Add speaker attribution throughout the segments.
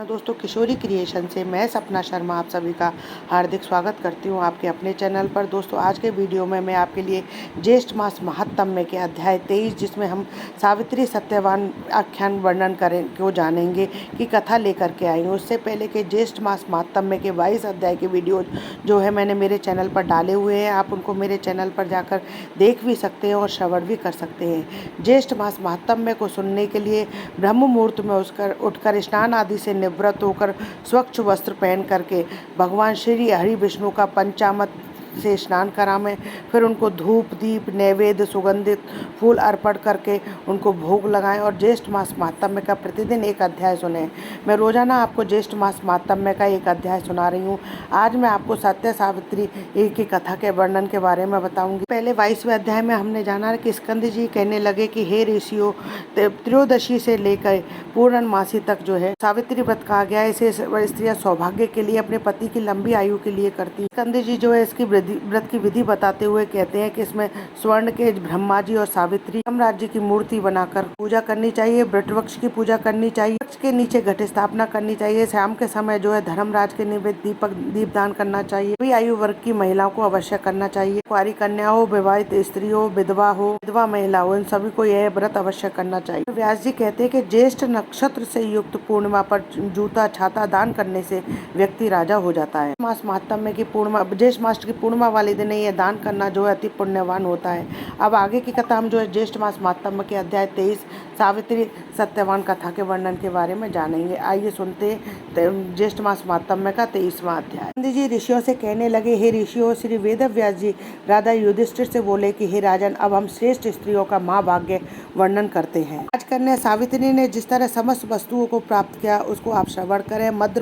Speaker 1: दोस्तों, किशोरी क्रिएशन से मैं सपना शर्मा आप सभी का हार्दिक स्वागत करती हूँ आपके अपने चैनल पर। दोस्तों, आज के वीडियो में मैं आपके लिए ज्येष्ठ मास महात्म्य के अध्याय 23 जिसमें हम सावित्री सत्यवान आख्यान वर्णन करें को जानेंगे की कथा लेकर के आई हूँ। उससे पहले के ज्येष्ठ मास महात्म्य के 22 अध्याय के वीडियो जो है मैंने मेरे चैनल पर डाले हुए हैं। आप उनको मेरे चैनल पर जाकर देख भी सकते हैं और श्रवण भी कर सकते हैं। ज्येष्ठ मास महात्म्य को सुनने के लिए ब्रह्म मुहूर्त में उठकर स्नान आदि से निवृत्त होकर स्वच्छ वस्त्र पहन करके भगवान श्री हरि विष्णु का पंचामृत से स्नान करावें। फिर उनको धूप दीप नैवेद्य सुगंधित फूल अर्पण करके उनको भोग लगाएं और ज्येष्ठ मास महात्म्य का प्रतिदिन एक अध्याय सुने। मैं रोजाना आपको ज्येष्ठ मास महात्म्य का एक अध्याय सुना रही हूँ। आज मैं आपको सत्य सावित्री की कथा के वर्णन के बारे में बताऊंगी। पहले 22वें अध्याय में हमने जाना कि स्कंद जी कहने लगे कि हे ऋषियों, त्रयोदशी से लेकर पूर्णमासी तक जो है सावित्री व्रत कहा गया है। इसे स्त्रियां सौभाग्य के लिए, अपने पति की लंबी आयु के लिए करती। स्कंद जी जो है इसकी व्रत की विधि बताते हुए कहते हैं कि इसमें स्वर्ण के ब्रह्मा जी और सावित्री साम्राज्य की मूर्ति बनाकर पूजा करनी चाहिए। वट वृक्ष की पूजा करनी चाहिए। वृक्ष के नीचे घट स्थापना करनी चाहिए। शाम के समय जो है धर्मराज के निमित्त दीपदान करना चाहिए। सभी आयु वर्ग की महिलाओं को अवश्य करना चाहिए। कुंवारी कन्या हो, विवाहित स्त्री हो, विधवा महिला हो, इन सभी को यह व्रत अवश्य करना चाहिए। व्यास जी कहते हैं कि ज्येष्ठ नक्षत्र से युक्त पूर्णिमा पर जूता छाता दान करने से व्यक्ति राजा हो जाता है। मास महात्म्य की पूर्णिमा, ज्येष्ठ मास की पूर्णिमा वाले दिन यह दान करना जो है अति पुण्यवान होता है। अब आगे की कथा हम जो है ज्येष्ठ मास महात्म्य के अध्याय 23 सावित्री सत्यवान कथा के वर्णन के बारे में जानेंगे। आइए सुनते ज्येष्ठ मास महात्म्य का 23वां अध्याय। गांधी जी ऋषियों से कहने लगे, हे ऋषियों, श्री वेद व्यास जी राजा युधिष्ठिर से बोले कि हे राजन, अब हम श्रेष्ठ स्त्रियों का महाभाग्य वर्णन करते हैं। राजकन्या सावित्री ने जिस तरह समस्त वस्तुओं को प्राप्त किया उसको आप श्रवण करें। मध्य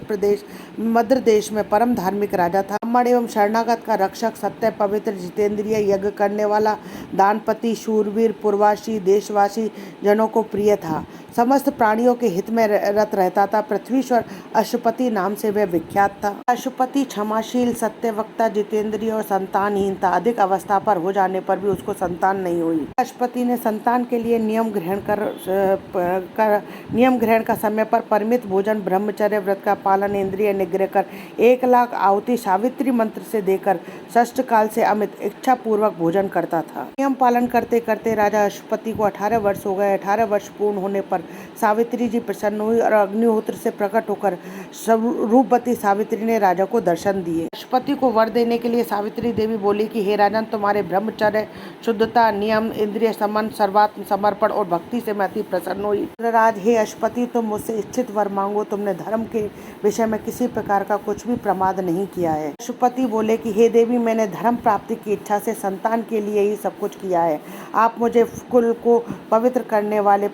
Speaker 1: देश में परम धार्मिक राजा था। ब्राह्मण एवं शरणागत का रक्षक, सत्य पवित्र जितेंद्रिय, यज्ञ करने वाला, दानपति, शूरवीर, पूर्वासी, देशवासी जनों को प्रिय था। समस्त प्राणियों के हित में रत रहता था। पृथ्वीश्वर अशुपति नाम से वह विख्यात था। अशुपति क्षमाशील, सत्यवक्ता, जितेंद्रिय और संतानहीन था। अधिक अवस्था पर हो जाने पर भी उसको संतान नहीं हुई। अशुपति ने संतान के लिए नियम ग्रहण का समय पर परिमित भोजन, ब्रह्मचर्य व्रत का पालन, इंद्रिय निग्रह कर 1,00,000 आहुति सावित्री मंत्र से देकर षष्ठ काल से अमित इच्छा पूर्वक भोजन करता था। नियम पालन करते करते राजा अशुपति को 18 वर्ष हो गए। 18 वर्ष पूर्ण होने पर सावित्री जी प्रसन्न हुई और अग्निहोत्र से प्रकट होकर रूपवती सावित्री ने राजा को दर्शन दिए। अशुपति को वर देने के लिए सावित्री देवी बोली कि हे राजन, तुम्हारे ब्रह्मचर्य, शुद्धता, नियम, इंद्रिय समन, सर्वात्म समर्पण और भक्ति से मैं अति प्रसन्न हुई। राज, हे अशुपति, तुम मुझसे इच्छित वर मांगो। तुमने धर्म के विषय में किसी प्रकार का कुछ भी प्रमाद नहीं किया है। अशुपति बोले कि हे देवी, मैंने धर्म प्राप्ति की इच्छा से संतान के लिए ही सब कुछ किया है। आप मुझे कुल को पवित्र करने वाले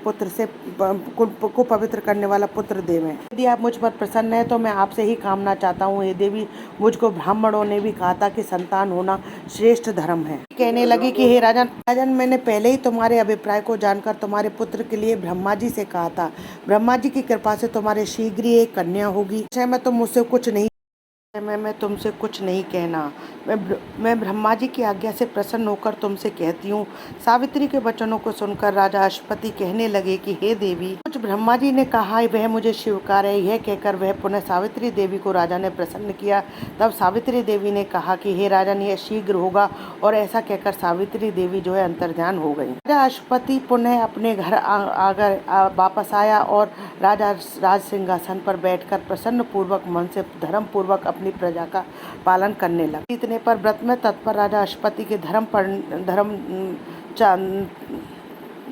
Speaker 1: पुत्र देवें। यदि आप मुझ पर प्रसन्न है तो मैं आपसे ही कामना चाहता हूँ। हे देवी, मुझको ब्राह्मणों ने भी कहा था कि संतान होना श्रेष्ठ धर्म है। कहने लगी कि हे राजन, मैंने पहले ही तुम्हारे अभिप्राय को जानकर तुम्हारे पुत्र के लिए ब्रह्मा जी से कहा था। ब्रह्मा जी की कृपा से तुम्हारे शीघ्र ही एक कन्या होगी। मैं तुमसे कुछ नहीं कहना। मैं ब्रह्मा जी की आज्ञा से प्रसन्न होकर तुमसे कहती हूँ। सावित्री के वचनों को सुनकर राजा अशुपति कहने लगे कि हे देवी, कुछ ब्रह्मा जी ने कहा वह मुझे स्वीकार है। यह कहकर वह पुनः सावित्री देवी को राजा ने प्रसन्न किया। तब सावित्री देवी ने कहा कि हे राजन, यह शीघ्र होगा, और ऐसा कहकर सावित्री देवी जो है अंतर्ध्यान हो गई। राजा अशुपति पुनः अपने घर वापस आया और राजा राज सिंहासन पर बैठकर प्रसन्न पूर्वक मन से धर्म पूर्वक अपनी प्रजा का पालन करने लगा। इतने पर व्रत में तत्पर राजा अशुपति के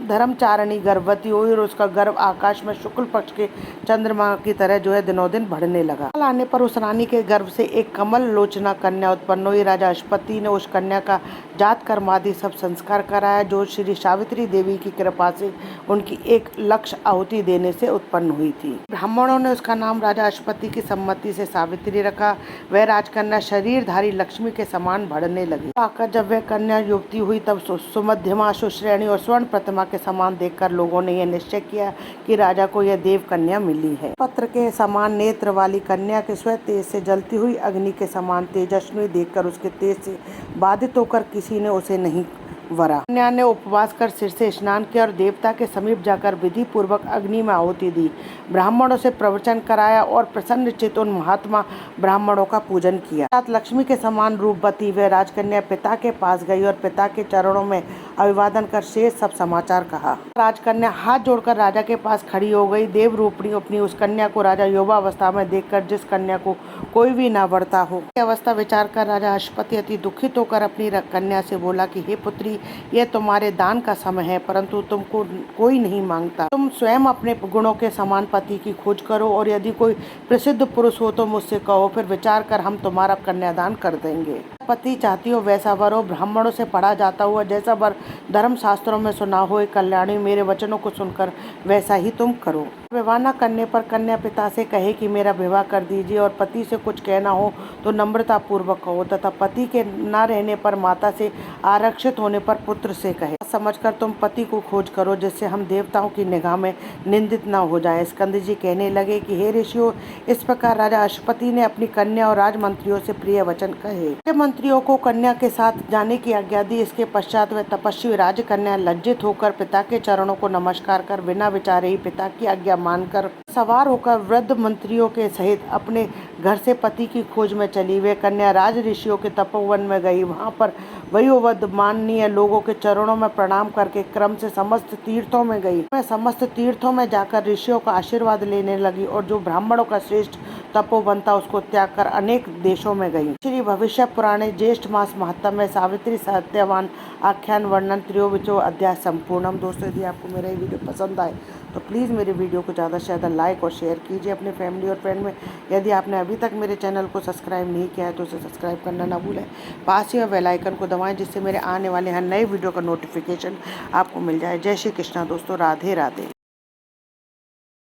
Speaker 1: धर्मचारिणी गर्भवती हुई और उसका गर्भ आकाश में शुक्ल पक्ष के चंद्रमा की तरह जो है दिनों दिन बढ़ने लगा। काल आने पर उस रानी के गर्भ से एक कमल लोचना कन्या उत्पन्न हुई। राजा अशुपति ने उस कन्या का जात कर्म आदि सब संस्कार कराया, जो श्री सावित्री देवी की कृपा से उनकी 1,00,000 आहुति देने से उत्पन्न हुई थी। ब्राह्मणों ने उसका नाम राजा अशुपति की सम्मति से सावित्री रखा। वह राजकन्या शरीरधारी लक्ष्मी के समान बढ़ने लगी। आकर जब वह कन्या युवती हुई तब सुमध्यमा, सुश्रेणी और स्वर्ण प्रतिमा के समान देखकर लोगों ने यह निश्चय किया कि राजा को यह देव कन्या मिली है। पत्र के समान नेत्र वाली कन्या के स्वयं तेज से जलती हुई अग्नि के समान तेजस्वी देखकर उसके तेज से बाधित होकर किसी ने उसे नहीं वरा। कन्या ने उपवास कर सिर से स्नान किया और देवता के समीप जाकर विधि पूर्वक अग्नि में आहुति दी, ब्राह्मणों से प्रवचन कराया और प्रसन्नचित्त उन महात्मा ब्राह्मणों का पूजन किया। साथ लक्ष्मी के समान रूपवती व राजकन्या पिता के पास गई और पिता के चरणों में अभिवादन कर शेष सब समाचार कहा। राजकन्या हाथ जोड़कर राजा के पास खड़ी हो गई। देव रूपणी अपनी उस कन्या को राजा युवावस्था में देखकर, जिस कन्या को कोई भी ना बढ़ता हो, अवस्था विचार कर राजा अश्वपति अति दुखित होकर अपनी कन्या से बोला कि हे पुत्री, यह तुम्हारे दान का समय है, परंतु तुमको कोई नहीं मांगता। तुम स्वयं अपने गुणों के समान पति की खोज करो और यदि कोई प्रसिद्ध पुरुष हो तो मुझसे कहो, फिर विचार कर हम तुम्हारा कन्यादान कर देंगे। पति चाहती हो वैसा वर हो, ब्राह्मणों से पढ़ा जाता हुआ जैसा वर धर्म शास्त्रों में सुना हो, कल्याणी मेरे वचनों को सुनकर वैसा ही तुम करो। विवाह न करने पर कन्या पिता से कहे कि मेरा विवाह कर दीजिए और पति से कुछ कहना हो तो नम्रता पूर्वक कहो, तथा पति के न रहने पर माता से, आरक्षित होने पर पुत्र से कहे। समझकर तुम पति को खोज करो जिससे हम देवताओं की निगाह में निंदित न हो जाए। स्कंद जी कहने लगे कि हे ऋषियों, इस प्रकार राजा अश्वपति ने अपनी कन्या और राजमंत्रियों से प्रिय वचन कहे। मंत्रियों को कन्या के साथ जाने की आज्ञा दी। इसके पश्चात वह तपस्वी राजकन्या लज्जित होकर पिता के चरणों को नमस्कार कर बिना विचारे ही पिता की आज्ञा मानकर सवार होकर वृद्ध मंत्रियों के सहित अपने घर से पति की खोज में चली। वे कन्या राज ऋषियों के तपोवन में गई। वहां पर वयोवृद्ध माननीय लोगों के चरणों में प्रणाम करके क्रम से समस्त तीर्थों में गई। मैं समस्त तीर्थों में जाकर ऋषियों का आशीर्वाद लेने लगी और जो ब्राह्मणों का श्रेष्ठ तपोवन था उसको त्याग कर अनेक देशों में गई। श्री भविष्य पुराणे ज्येष्ठ मास महात्म में सावित्री सत्यवान आख्यान वर्णन त्रयोविंशो अध्याय संपूर्णम। दोस्तों, यदि आपको मेरा ये वीडियो पसंद आए तो प्लीज़ मेरे वीडियो को ज़्यादा से ज़्यादा लाइक और शेयर कीजिए अपने फैमिली और फ्रेंड में। यदि आपने अभी तक मेरे चैनल को सब्सक्राइब नहीं किया है तो उसे सब्सक्राइब करना ना भूलें। पास ही बेल आइकन को दबाएं जिससे मेरे आने वाले हर नए वीडियो का नोटिफिकेशन आपको मिल जाए। जय श्री कृष्णा दोस्तों, राधे राधे।